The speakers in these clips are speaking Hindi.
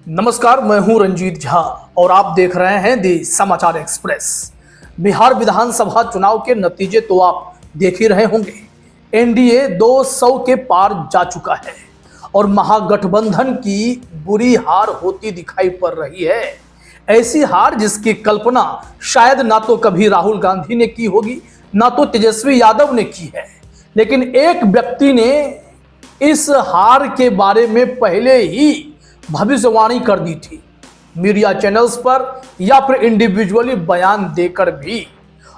नमस्कार, मैं हूं रंजीत झा और आप देख रहे हैं दी समाचार एक्सप्रेस। बिहार विधानसभा चुनाव के नतीजे तो आप देख ही रहे होंगे। एनडीए 200 के पार जा चुका है और महागठबंधन की बुरी हार होती दिखाई पड़ रही है। ऐसी हार जिसकी कल्पना शायद ना तो कभी राहुल गांधी ने की होगी, ना तो तेजस्वी यादव ने की है। लेकिन एक व्यक्ति ने इस हार के बारे में पहले ही भविष्यवाणी कर दी थी, मीडिया चैनल्स पर या फिर इंडिविजुअली बयान देकर भी,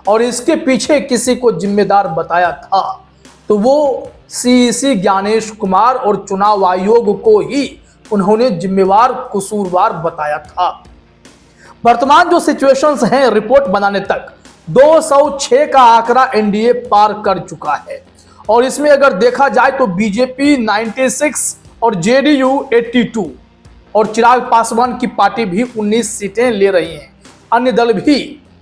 और इसके पीछे किसी को जिम्मेदार बताया था तो वो सीईसी ज्ञानेश कुमार और चुनाव आयोग को ही उन्होंने जिम्मेवार कसूरवार बताया था। वर्तमान जो सिचुएशंस हैं, रिपोर्ट बनाने तक 206 का आंकड़ा एनडीए पार कर चुका है और इसमें अगर देखा जाए तो बीजेपी 96 और जेडीयू 82 और चिराग पासवान की पार्टी भी 19 सीटें ले रही हैं। अन्य दल भी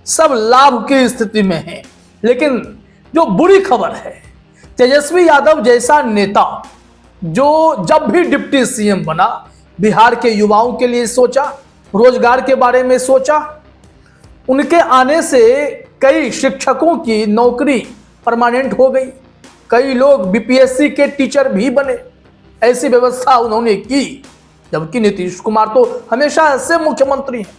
सब लाभ की स्थिति में हैं। लेकिन जो बुरी खबर है, तेजस्वी यादव जैसा नेता जो जब भी डिप्टी सीएम बना, बिहार के युवाओं के लिए सोचा, रोजगार के बारे में सोचा, उनके आने से कई शिक्षकों की नौकरी परमानेंट हो गई, कई लोग बीपीएससी के टीचर भी बने। ऐसी व्यवस्था उन्होंने की, जबकि नीतीश कुमार तो हमेशा ऐसे मुख्यमंत्री हैं।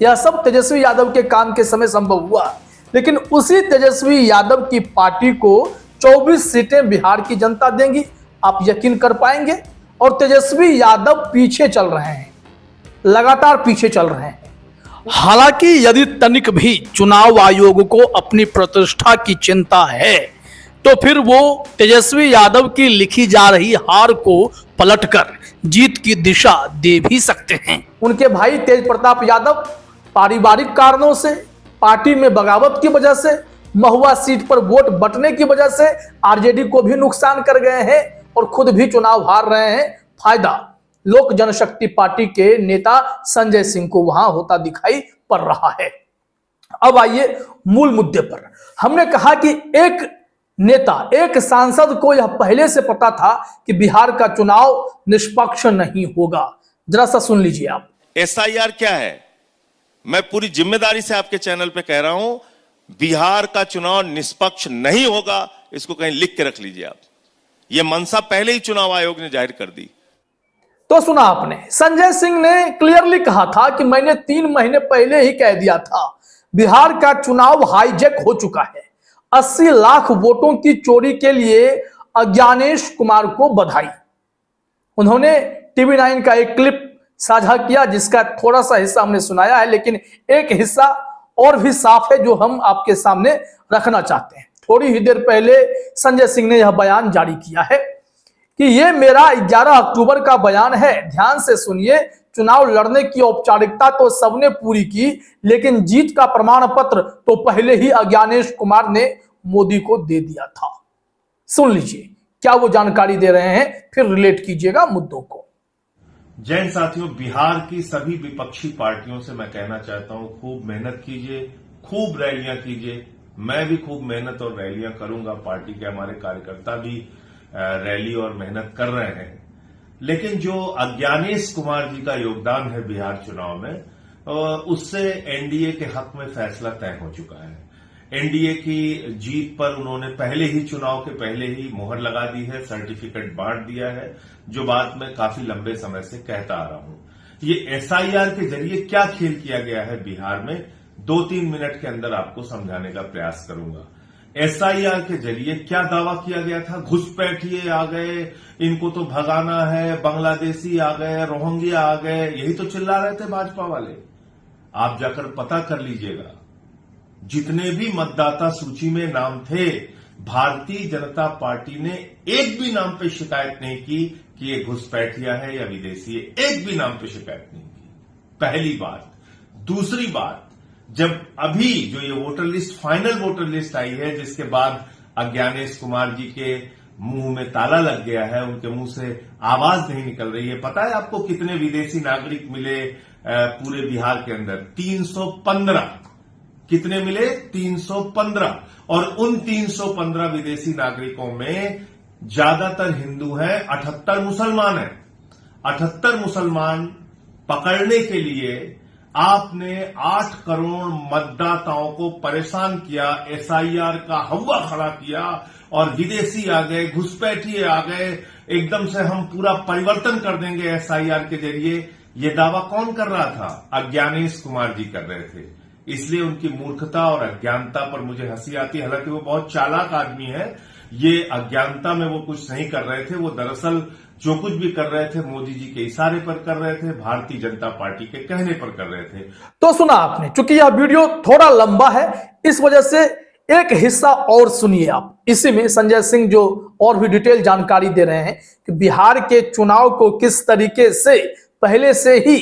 यह सब तेजस्वी यादव के काम के समय संभव हुआ। लेकिन उसी तेजस्वी यादव की पार्टी को 24 सीटें बिहार की जनता देंगी, आप यकीन कर पाएंगे? और तेजस्वी यादव पीछे चल रहे हैं, लगातार पीछे चल रहे हैं। हालांकि यदि तनिक भी चुनाव आयोग को अपनी प्रतिष्ठा की चिंता है तो फिर वो तेजस्वी यादव की लिखी जा रही हार को पलटकर जीत की दिशा दे भी सकते हैं। उनके भाई तेज प्रताप यादव पारिवारिक कारणों से, पार्टी में बगावत की वजह से, महुआ सीट पर वोट बंटने की वजह से आरजेडी को भी नुकसान कर गए हैं और खुद भी चुनाव हार रहे हैं। फायदा लोक जनशक्ति पार्टी के नेता संजय सिंह को वहां होता दिखाई पड़ रहा है। अब आइए मूल मुद्दे पर। हमने कहा कि एक नेता, एक सांसद को यह पहले से पता था कि बिहार का चुनाव निष्पक्ष नहीं होगा। जरा सा सुन लीजिए आप। एसआईआर क्या है? मैं पूरी जिम्मेदारी से आपके चैनल पे कह रहा हूं, बिहार का चुनाव निष्पक्ष नहीं होगा। इसको कहीं लिख के रख लीजिए आप। यह मंशा पहले ही चुनाव आयोग ने जाहिर कर दी। तो सुना आपने, संजय सिंह ने क्लियरली कहा था कि मैंने 3 महीने पहले ही कह दिया था, बिहार का चुनाव हाईजैक हो चुका है। 80 लाख वोटों की चोरी के लिए ज्ञानेश कुमार को बधाई। उन्होंने टीवी 9 का एक क्लिप साझा किया जिसका थोड़ा सा हिस्सा हमने सुनाया है, लेकिन एक हिस्सा और भी साफ है जो हम आपके सामने रखना चाहते हैं। थोड़ी ही देर पहले संजय सिंह ने यह बयान जारी किया है कि यह मेरा 11 अक्टूबर का बयान है, ध्यान से सुनिए। चुनाव लड़ने की औपचारिकता तो सबने पूरी की, लेकिन जीत का प्रमाण पत्र तो पहले ही ज्ञानेश कुमार ने मोदी को दे दिया था। सुन लीजिए क्या वो जानकारी दे रहे हैं, फिर रिलेट कीजिएगा मुद्दों को। जैन साथियों, बिहार की सभी विपक्षी पार्टियों से मैं कहना चाहता हूं, खूब मेहनत कीजिए, खूब रैलियां कीजिए। मैं भी खूब मेहनत और रैलियां करूंगा, पार्टी के हमारे कार्यकर्ता भी रैली और मेहनत कर रहे हैं। लेकिन जो ज्ञानेश कुमार जी का योगदान है बिहार चुनाव में, उससे एनडीए के हक में फैसला तय हो चुका है। एनडीए की जीत पर उन्होंने पहले ही, चुनाव के पहले ही मोहर लगा दी है, सर्टिफिकेट बांट दिया है, जो बात मैं काफी लंबे समय से कहता आ रहा हूं। ये एसआईआर के जरिए क्या खेल किया गया है बिहार में, 2-3 मिनट के अंदर आपको समझाने का प्रयास करूंगा। एसआईआर के जरिए क्या दावा किया गया था? घुसपैठिए आ गए, इनको तो भगाना है, बांग्लादेशी आ गए, रोहिंग्या आ गए, यही तो चिल्ला रहे थे भाजपा वाले। आप जाकर पता कर लीजिएगा, जितने भी मतदाता सूची में नाम थे, भारतीय जनता पार्टी ने एक भी नाम पे शिकायत नहीं की कि ये घुसपैठिया है या विदेशी है। एक भी नाम पे शिकायत नहीं की, पहली बात। दूसरी बात, जब अभी जो ये voter list, final voter list आई है, जिसके बाद ज्ञानेश कुमार जी के मुंह में ताला लग गया है, उनके मुंह से आवाज नहीं निकल रही है। पता है आपको कितने विदेशी नागरिक मिले पूरे बिहार के अंदर? 315। कितने मिले? 315। और उन 315 विदेशी नागरिकों में ज्यादातर हिंदू हैं, 78 मुसलमान हैं। 78 मुसलमान पकड़ने के लिए आपने 8 करोड़ मतदाताओं को परेशान किया, एसआईआर का हवा खड़ा किया और विदेशी आ गए, घुसपैठिए आ गए, एकदम से हम पूरा परिवर्तन कर देंगे एसआईआर के जरिए। ये दावा कौन कर रहा था? अज्ञानेश कुमार जी कर रहे थे। इसलिए उनकी मूर्खता और अज्ञानता पर मुझे हंसी आती है। हालांकि वो बहुत चालाक आदमी है, ये अज्ञानता में वो कुछ नहीं कर रहे थे। वो दरअसल जो कुछ भी कर रहे थे मोदी जी के इशारे पर कर रहे थे, भारतीय जनता पार्टी के कहने पर कर रहे थे। तो सुना आपने, चूंकि यह वीडियो थोड़ा लंबा है इस वजह से एक हिस्सा और सुनिए आप। इसी में संजय सिंह जो और भी डिटेल जानकारी दे रहे हैं कि बिहार के चुनाव को किस तरीके से पहले से ही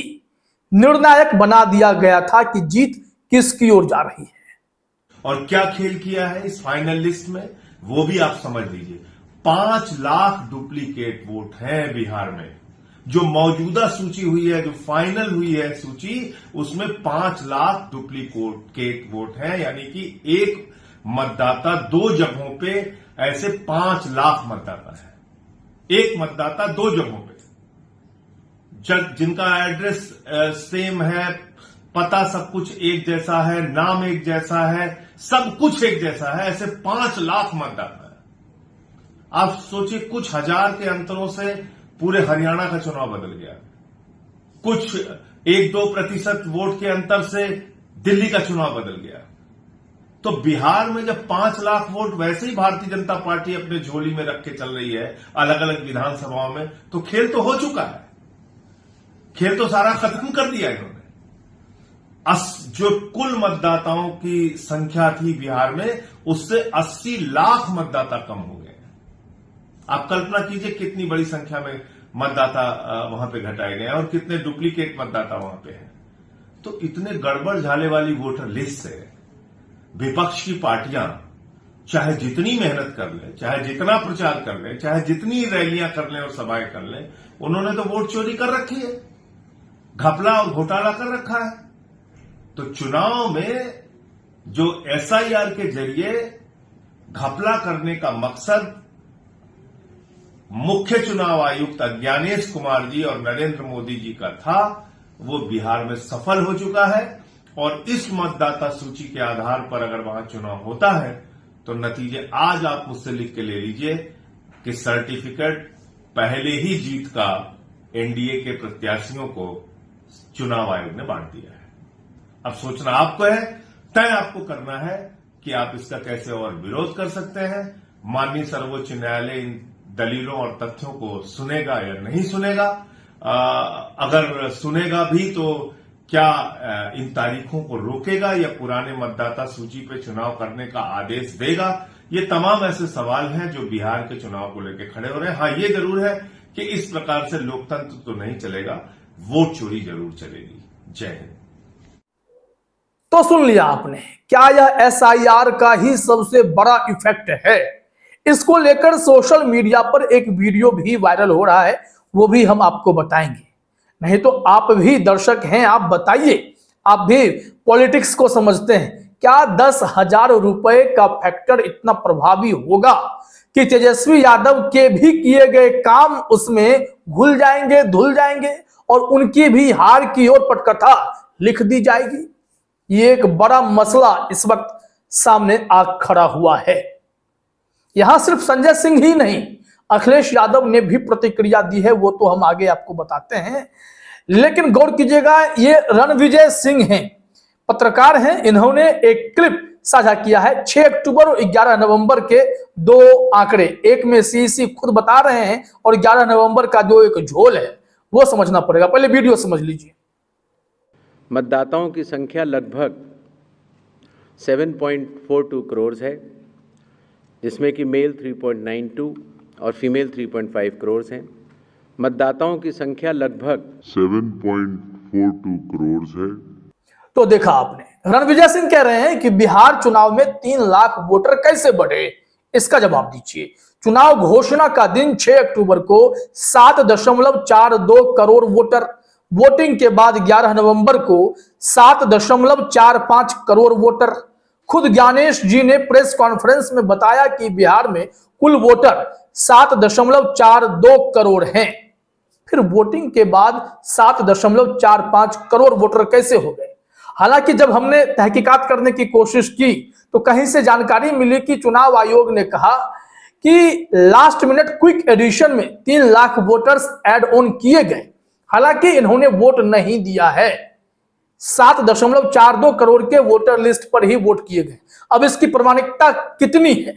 निर्णायक बना दिया गया था कि जीत किसकी ओर जा रही है और क्या खेल किया है इस फाइनल लिस्ट में, वो भी आप समझ लीजिए। 5 लाख डुप्लीकेट वोट हैं बिहार में। जो मौजूदा सूची हुई है, जो फाइनल हुई है सूची, उसमें 5 लाख डुप्लीकेट वोट हैं। यानी कि एक मतदाता 2 जगहों पे ऐसे 5 लाख मतदाता है। एक मतदाता 2 जगहों पे, जिनका एड्रेस सेम है, पता सब कुछ एक जैसा है, नाम एक जैसा है, सब कुछ एक जैसा है, ऐसे 5 लाख मतदाता है। आप सोचिए, कुछ हजार के अंतरों से पूरे हरियाणा का चुनाव बदल गया। कुछ 1-2% वोट के अंतर से दिल्ली का चुनाव बदल गया। तो बिहार में जब 5 लाख वोट वैसे ही भारतीय जनता पार्टी अपने झोली में रख के चल रही है अलग अलग विधानसभाओं में, तो खेल तो हो चुका है। खेल तो सारा खत्म कर दिया इन्होंने। जो कुल मतदाताओं की संख्या थी बिहार में, उससे 80 लाख मतदाता कम हो गए। आप कल्पना कीजिए कितनी बड़ी संख्या में मतदाता वहां पे घटाए गए और कितने डुप्लीकेट मतदाता वहां पे हैं। तो इतने गड़बड़ झाले वाली वोटर लिस्ट से विपक्ष की पार्टियां चाहे जितनी मेहनत कर लें, चाहे जितना प्रचार कर लें, चाहे जितनी रैलियां कर लें और सभाएं कर लें, उन्होंने तो वोट चोरी कर रखी है, घपला और घोटाला कर रखा है। तो चुनाव में जो एसआईआर के जरिए घपला करने का मकसद मुख्य चुनाव आयुक्त अज्ञानेश कुमार जी और नरेंद्र मोदी जी का था, वो बिहार में सफल हो चुका है। और इस मतदाता सूची के आधार पर अगर वहां चुनाव होता है तो नतीजे आज आप मुझसे लिख के ले लीजिए कि सर्टिफिकेट पहले ही जीत का एनडीए के प्रत्याशियों को चुनाव आयोग ने बांट दिया है। अब सोचना आपको है, तय आपको करना है कि आप इसका कैसे और विरोध कर सकते हैं। माननीय सर्वोच्च न्यायालय इन दलीलों और तथ्यों को सुनेगा या नहीं सुनेगा। अगर सुनेगा भी तो क्या इन तारीखों को रोकेगा या पुराने मतदाता सूची पे चुनाव करने का आदेश देगा? ये तमाम ऐसे सवाल हैं जो बिहार के चुनाव को लेकर खड़े हो रहे हैं। हाँ, ये जरूर है कि इस प्रकार से लोकतंत्र तो नहीं चलेगा, वोट चोरी जरूर चलेगी। जय हिंद। तो सुन लिया आपने, क्या यह एसआईआर का ही सबसे बड़ा इफेक्ट है? इसको लेकर सोशल मीडिया पर एक वीडियो भी वायरल हो रहा है, वो भी हम आपको बताएंगे। नहीं तो आप भी दर्शक हैं, आप बताइए, आप भी पॉलिटिक्स को समझते हैं, क्या 10,000 रुपए का फैक्टर इतना प्रभावी होगा कि तेजस्वी यादव के भी किए गए काम उसमें घुल जाएंगे, धुल जाएंगे और उनकी भी हार की ओर पटकथा लिख दी जाएगी? ये एक बड़ा मसला इस वक्त सामने आ खड़ा हुआ है। यहां सिर्फ संजय सिंह ही नहीं, अखिलेश यादव ने भी प्रतिक्रिया दी है, वो तो हम आगे आपको बताते हैं। लेकिन गौर कीजिएगा, ये रणविजय सिंह हैं, पत्रकार हैं। इन्होंने एक क्लिप साझा किया है 6 अक्टूबर और 11 नवंबर के 2 आंकड़े। एक में सीसी खुद बता रहे हैं और 11 नवंबर का जो एक झोल है वो समझना पड़ेगा। पहले वीडियो समझ लीजिए। मतदाताओं की संख्या लगभग 7.42 करोड़ है, जिसमें कि मेल 3.92 और फीमेल 3.5 करोड़ हैं। मतदाताओं की संख्या लगभग 7.42 करोड़ है। तो देखा आपने, रणविजय सिंह कह रहे हैं कि बिहार चुनाव में 3 लाख वोटर कैसे बढ़े, इसका जवाब दीजिए। चुनाव घोषणा का दिन 6 अक्टूबर को 7.42 करोड़ वोटर, वोटिंग के बाद 11 नवंबर को 7.45 करोड़ वोटर। खुद ज्ञानेश जी ने प्रेस कॉन्फ्रेंस में बताया कि बिहार में कुल वोटर 7.42 करोड़ हैं। फिर वोटिंग के बाद 7.45 करोड़ वोटर कैसे हो गए? हालांकि जब हमने तहकीकात करने की कोशिश की तो कहीं से जानकारी मिली कि चुनाव आयोग ने कहा कि लास्ट मिनट क्विक एडिशन में 3 लाख वोटर्स ऐड ऑन किए गए। हालांकि इन्होंने वोट नहीं दिया है। 7.42 करोड़ के वोटर लिस्ट पर ही वोट किए गए। अब इसकी प्रामाणिकता कितनी है?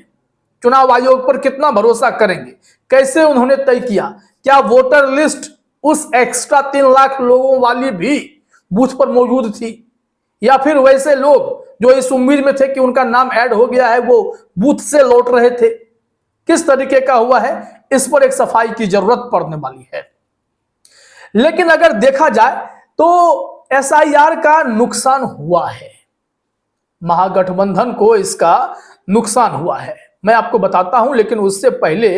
चुनाव आयोग पर कितना भरोसा करेंगे? कैसे उन्होंने तय किया? क्या वोटर लिस्ट उस एक्स्ट्रा 3 लाख लोगों वाली भी बूथ पर मौजूद थी, या फिर वैसे लोग जो इस उम्मीद में थे कि उनका नाम ऐड हो गया है वो बूथ से लौट रहे थे? किस तरीके का हुआ है, इस पर एक सफाई की जरूरत पड़ने वाली है। लेकिन अगर देखा जाए तो एसआईआर का नुकसान हुआ है, महागठबंधन को इसका नुकसान हुआ है। मैं आपको बताता हूं, लेकिन उससे पहले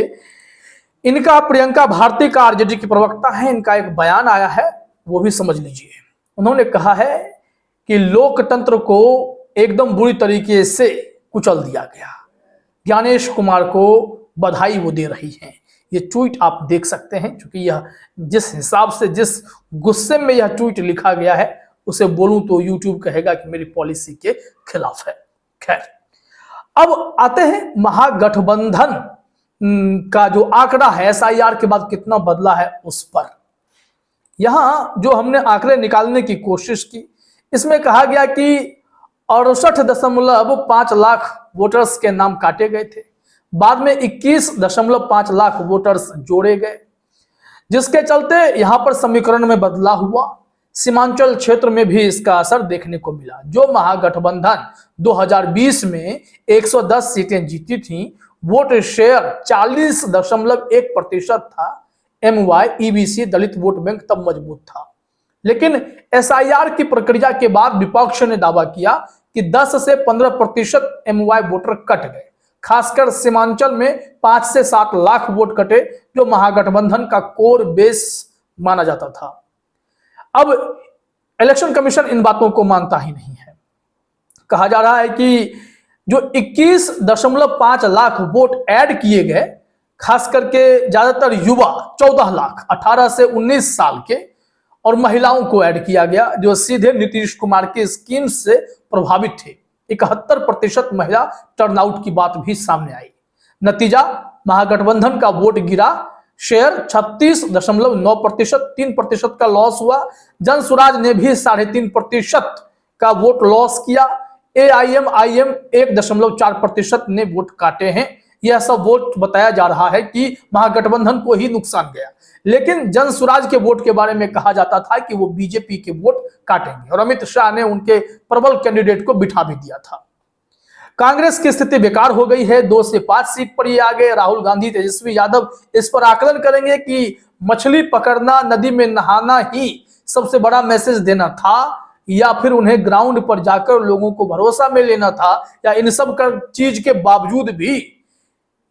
इनका प्रियंका भारती का आरजेडी की प्रवक्ता है, इनका एक बयान आया है, वो भी समझ लीजिए। उन्होंने कहा है कि लोकतंत्र को एकदम बुरी तरीके से कुचल दिया गया। ज्ञानेश कुमार को बधाई वो दे रही हैं। ये ट्वीट आप देख सकते हैं, क्योंकि यह जिस हिसाब से, जिस गुस्से में यह ट्वीट लिखा गया है, उसे बोलूं तो यूट्यूब कहेगा कि मेरी पॉलिसी के खिलाफ है। खैर, अब आते हैं महागठबंधन का जो आंकड़ा है एसआईआर के बाद कितना बदला है उस पर। यहां जो हमने आंकड़े निकालने की कोशिश की, इसमें कहा गया कि 68.5 लाख वोटर्स के नाम काटे गए थे। बाद में 21.5 लाख वोटर्स जोड़े गए, जिसके चलते यहां पर समीकरण में बदलाव हुआ। सीमांचल क्षेत्र में भी इसका असर देखने को मिला। जो महागठबंधन 2020 में 110 सीटें जीती थी, वोट शेयर 40.1% था। MY, EBC, Dalit vote bank तब मजबूत था। लेकिन एसआईआर की प्रक्रिया के बाद विपक्ष ने दावा किया कि 10 से 15% MY वोटर कट गए। खासकर सीमांचल में 5 से 7 लाख वोट कटे, जो महागठबंधन का कोर बेस माना जाता था। अब इलेक्शन कमीशन इन बातों को मानता ही नहीं है। कहा जा रहा है कि जो 21.5 लाख वोट ऐड किए गए, खास करके ज्यादातर युवा 14 लाख 18 से 19 साल के और महिलाओं को ऐड किया गया, जो सीधे नीतीश कुमार की स्कीम से प्रभावित थे। 71% महिला टर्नआउट की बात भी सामने आई। नतीजा, महागठबंधन का वोट गिरा, शेयर 36.9%, 3% का लॉस हुआ। जनसुराज ने भी 3.5% का वोट लॉस किया। AIM 1.4% ने वोट काटे हैं। यह सब वोट बताया जा रहा है कि महागठबंधन को ही नुकसान गया। लेकिन जनसुराज के वोट के बारे में कहा जाता था कि वो बीजेपी के वोट काटेंगे, और अमित शाह ने उनके प्रबल कैंडिडेट को बिठा भी दिया था। कांग्रेस की स्थिति बेकार हो गई है। 2 से 5 सीट पर ही आ गए। राहुल गांधी, तेजस्वी यादव इस पर आकलन करेंगे कि मछली पकड़ना, नदी में नहाना ही सबसे बड़ा मैसेज देना था, या फिर उन्हें ग्राउंड पर जाकर लोगों को भरोसा में लेना था, या इन सब का चीज के बावजूद भी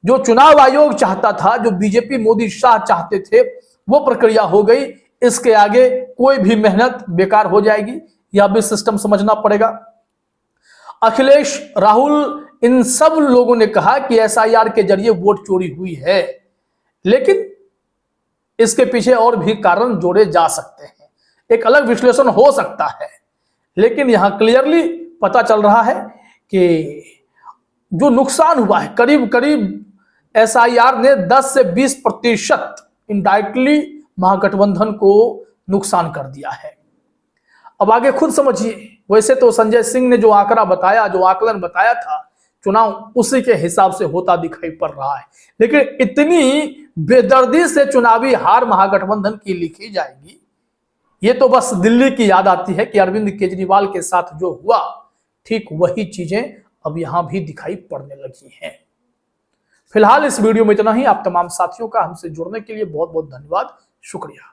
जो चुनाव आयोग चाहता था, जो बीजेपी मोदी शाह चाहते थे, वो प्रक्रिया हो गई। इसके आगे कोई भी मेहनत बेकार हो जाएगी। यह भी सिस्टम समझना पड़ेगा। अखिलेश, राहुल, इन सब लोगों ने कहा कि एसआईआर के जरिए वोट चोरी हुई है, लेकिन इसके पीछे और भी कारण जोड़े जा सकते हैं। एक अलग विश्लेषण हो सकता है, लेकिन यहां क्लियरली पता चल रहा है कि जो नुकसान हुआ है, करीब करीब एसआईआर ने 10 से 20% इनडायरेक्टली महागठबंधन को नुकसान कर दिया है। अब आगे खुद समझिए। वैसे तो संजय सिंह ने जो आंकड़ा बताया, जो आकलन बताया था, चुनाव उसी के हिसाब से होता दिखाई पड़ रहा है। लेकिन इतनी बेदर्दी से चुनावी हार महागठबंधन की लिखी जाएगी, ये तो बस दिल्ली की याद आती है कि अरविंद केजरीवाल के साथ जो हुआ, ठीक वही चीजें अब यहां भी दिखाई पड़ने लगी हैं। फिलहाल इस वीडियो में इतना ही। आप तमाम साथियों का हमसे जुड़ने के लिए बहुत बहुत धन्यवाद, शुक्रिया।